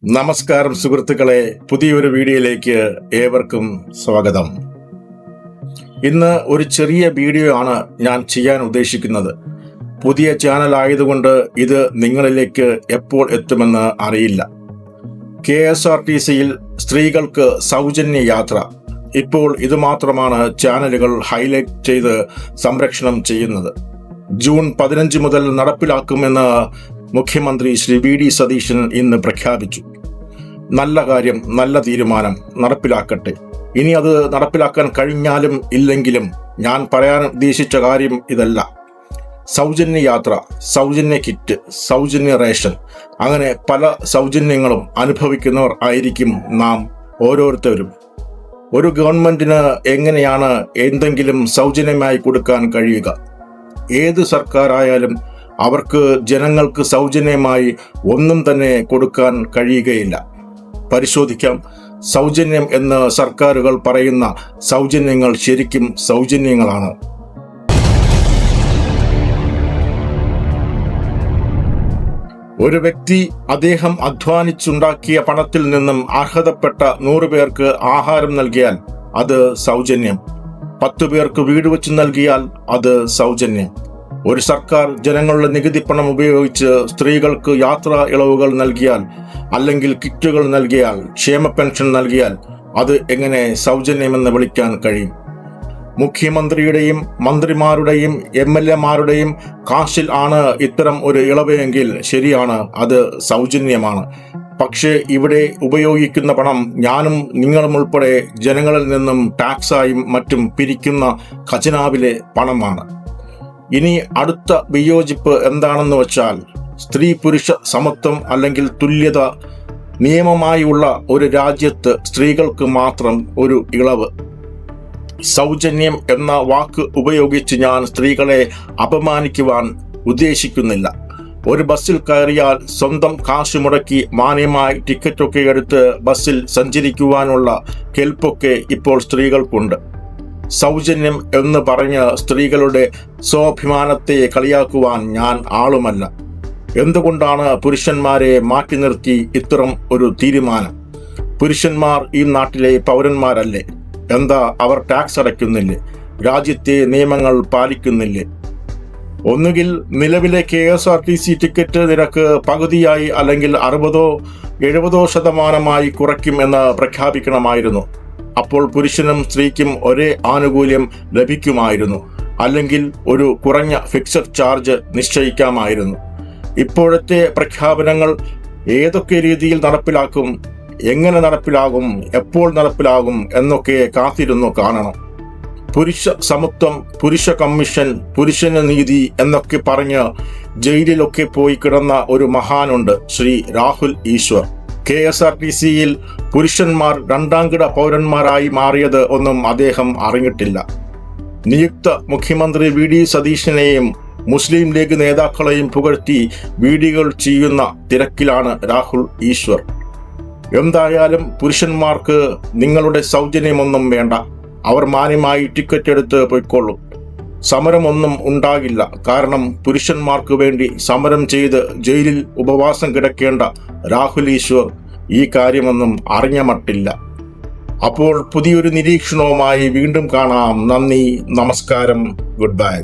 നമസ്കാരം സുഹൃത്തുക്കളെ, പുതിയൊരു വീഡിയോയിലേക്ക് ഏവർക്കും സ്വാഗതം. ഇന്ന് ഒരു ചെറിയ വീഡിയോ ആണ് ഞാൻ ചെയ്യാൻ ഉദ്ദേശിക്കുന്നത്. പുതിയ ചാനൽ ആയതുകൊണ്ട് ഇത് നിങ്ങളിലേക്ക് എപ്പോൾ എത്തുമെന്ന് അറിയില്ല. KSRTCയിൽ സ്ത്രീകൾക്ക് സൗജന്യ യാത്ര. ഇപ്പോൾ ഇത് മാത്രമാണ് ചാനലുകൾ ഹൈലൈറ്റ് ചെയ്ത് സംരക്ഷണം ചെയ്യുന്നത്. ജൂൺ 15 മുതൽ നടപ്പിലാക്കുമെന്ന് മുഖ്യമന്ത്രി ശ്രീ VD സതീശൻ ഇന്ന് പ്രഖ്യാപിച്ചു. നല്ല കാര്യം, നല്ല തീരുമാനം, നടപ്പിലാക്കട്ടെ. ഇനി അത് നടപ്പിലാക്കാൻ കഴിഞ്ഞാലും ഇല്ലെങ്കിലും ഞാൻ പറയാൻ ഉദ്ദേശിച്ച കാര്യം ഇതല്ല. സൗജന്യ യാത്ര, സൗജന്യ കിറ്റ്, സൗജന്യ റേഷൻ, അങ്ങനെ പല സൗജന്യങ്ങളും അനുഭവിക്കുന്നവർ ആയിരിക്കും നാം ഓരോരുത്തരും. ഒരു ഗവൺമെന്റിന് എങ്ങനെയാണ് എന്തെങ്കിലും സൗജന്യമായി കൊടുക്കാൻ കഴിയുക? ഏത് സർക്കാരായാലും അവർക്ക് ജനങ്ങൾക്ക് സൗജന്യമായി ഒന്നും തന്നെ കൊടുക്കാൻ കഴിയുകയില്ല. പരിശോധിക്കാം. സൗജന്യം എന്ന് സർക്കാരുകൾ പറയുന്ന സൗജന്യങ്ങൾ ശരിക്കും സൗജന്യങ്ങളാണ്. ഒരു വ്യക്തി അദ്ദേഹം അധ്വാനിച്ചുണ്ടാക്കിയ പണത്തിൽ നിന്നും അർഹതപ്പെട്ട 100 പേർക്ക് ആഹാരം നൽകിയാൽ അത് സൗജന്യം. 10 പേർക്ക് വീട് വെച്ച് നൽകിയാൽ അത് സൗജന്യം. ഒരു സർക്കാർ ജനങ്ങളുടെ നികുതി പണം ഉപയോഗിച്ച് സ്ത്രീകൾക്ക് യാത്രാ ഇളവുകൾ നൽകിയാൽ, അല്ലെങ്കിൽ കിറ്റുകൾ നൽകിയാൽ, ക്ഷേമ പെൻഷൻ നൽകിയാൽ അത് എങ്ങനെ സൗജന്യമെന്ന് വിളിക്കാൻ കഴിയും? മുഖ്യമന്ത്രിയുടെയും മന്ത്രിമാരുടെയും MLA-മാരുടെയും കാശിൽ ആണ് ഇത്തരം ഒരു ഇളവെങ്കിൽ ശരിയാണ്, അത് സൗജന്യമാണ്. പക്ഷേ ഇവിടെ ഉപയോഗിക്കുന്ന പണം ഞാനും നിങ്ങളും ഉൾപ്പെടെ ജനങ്ങളിൽ നിന്നും ടാക്സായും മറ്റും പിരിക്കുന്ന ഖജനാവിലെ പണമാണ്. ഇനി അടുത്ത വിയോജിപ്പ് എന്താണെന്ന് വെച്ചാൽ, സ്ത്രീ പുരുഷ സമത്വം അല്ലെങ്കിൽ തുല്യത നിയമമായുള്ള ഒരു രാജ്യത്ത് സ്ത്രീകൾക്ക് മാത്രം ഒരു ഇളവ്. സൗജന്യം എന്ന വാക്ക് ഉപയോഗിച്ച് ഞാൻ സ്ത്രീകളെ അപമാനിക്കുവാൻ ഉദ്ദേശിക്കുന്നില്ല. ഒരു ബസ്സിൽ കയറിയാൽ സ്വന്തം കാശ് മുടക്കി മാന്യമായി ടിക്കറ്റൊക്കെ എടുത്ത് ബസ്സിൽ സഞ്ചരിക്കുവാനുള്ള കെൽപ്പൊക്കെ ഇപ്പോൾ സ്ത്രീകൾക്കുണ്ട്. സൗജന്യം എന്ന് പറഞ്ഞ് സ്ത്രീകളുടെ സ്വാഭിമാനത്തെ കളിയാക്കുവാൻ ഞാൻ ആളുമല്ല. എന്തുകൊണ്ടാണ് പുരുഷന്മാരെ മാറ്റി നിർത്തി ഇത്തരം ഒരു തീരുമാനം? പുരുഷന്മാർ ഈ നാട്ടിലെ പൗരന്മാരല്ലേ? എന്താ അവർ ടാക്സ് അടയ്ക്കുന്നില്ലേ? രാജ്യത്തെ നിയമങ്ങൾ പാലിക്കുന്നില്ലേ? ഒന്നുകിൽ നിലവിലെ KSRTC ടിക്കറ്റ് നിരക്ക് പകുതിയായി അല്ലെങ്കിൽ 60-70% കുറയ്ക്കും എന്ന് പ്രഖ്യാപിക്കണമായിരുന്നു. അപ്പോൾ പുരുഷനും സ്ത്രീക്കും ഒരേ ആനുകൂല്യം ലഭിക്കുമായിരുന്നു. അല്ലെങ്കിൽ ഒരു കുറഞ്ഞ ഫിക്സഡ് ചാർജ് നിശ്ചയിക്കാമായിരുന്നു. ഇപ്പോഴത്തെ പ്രഖ്യാപനങ്ങൾ ഏതൊക്കെ രീതിയിൽ നടപ്പിലാക്കും, എങ്ങനെ നടപ്പിലാകും, എപ്പോൾ നടപ്പിലാകും എന്നൊക്കെ കാത്തിരുന്നു കാണണം. പുരുഷ സമത്വം, പുരുഷ കമ്മീഷൻ, പുരുഷന് നീതി എന്നൊക്കെ പറഞ്ഞ് ജയിലിലൊക്കെ പോയി കിടന്ന ഒരു മഹാനുണ്ട്, ശ്രീ രാഹുൽ ഈശ്വർ. KSRTCയിൽ പുരുഷന്മാർ രണ്ടാംകിട പൗരന്മാരായി മാറിയത് ഒന്നും അദ്ദേഹം അറിഞ്ഞിട്ടില്ല. നിയുക്ത മുഖ്യമന്ത്രി VD സതീശനെയും മുസ്ലിം ലീഗ് നേതാക്കളെയും പുകഴ്ത്തി വീഡിയോകൾ ചെയ്യുന്ന തിരക്കിലാണ് രാഹുൽ ഈശ്വർ. എന്തായാലും പുരുഷന്മാർക്ക് നിങ്ങളുടെ സൗജന്യമൊന്നും വേണ്ട. അവർ മാന്യമായി ടിക്കറ്റ് എടുത്ത് പോയിക്കൊള്ളും. സമരമൊന്നും ഉണ്ടാകില്ല. കാരണം പുരുഷന്മാർക്ക് വേണ്ടി സമരം ചെയ്ത് ജയിലിൽ ഉപവാസം കിടക്കേണ്ട രാഹുൽ ഈശ്വർ ഈ കാര്യമൊന്നും അറിഞ്ഞ മട്ടില്ല. അപ്പോൾ പുതിയൊരു നിരീക്ഷണവുമായി വീണ്ടും കാണാം. നന്ദി, നമസ്കാരം, ഗുഡ് ബൈ.